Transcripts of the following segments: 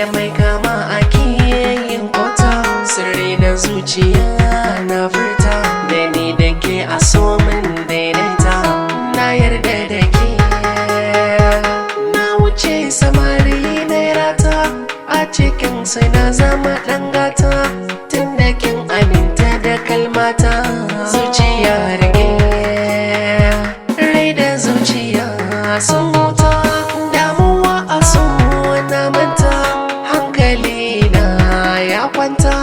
da mai kama ake yin kota, sirri na zuciya na furta, da ni da ke a so min daidaita, na yarda da ke. Na wuce samari na rata, a cikin sai na zama ɗan gata, tun da kin aminta da kalmata. Zuciya rike, rai da zuciya sun huta, damuwa a so na manta, hankali na ya kwanta,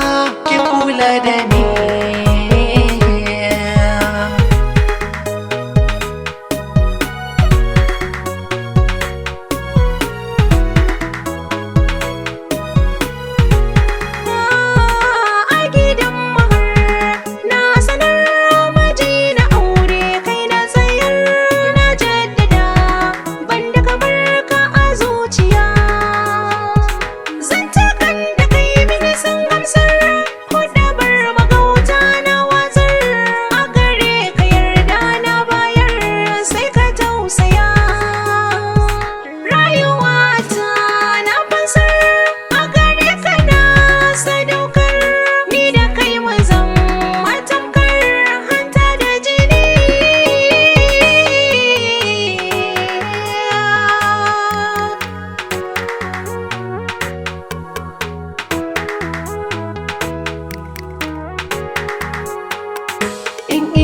ki kula da ni.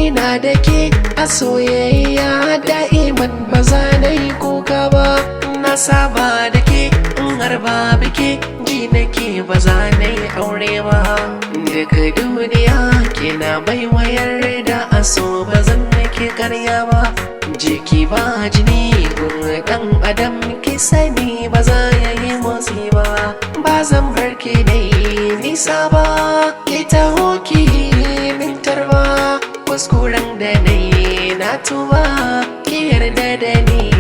Ina da ke a soyayya da'iman ba za na yi kuka ba, na saba da ke in har ba bike ji nake ba za na yi aure ba. Daga duniya kina bai wayar da aso ba zan nake karya ba, jiki ba jini gun dan adam ki sani ba za ya yi motsi ba, ba zan bar ki dai nisa ba, ki taho ki mintar ba, kuskuren da na yi na tuba, ki yarda da ni.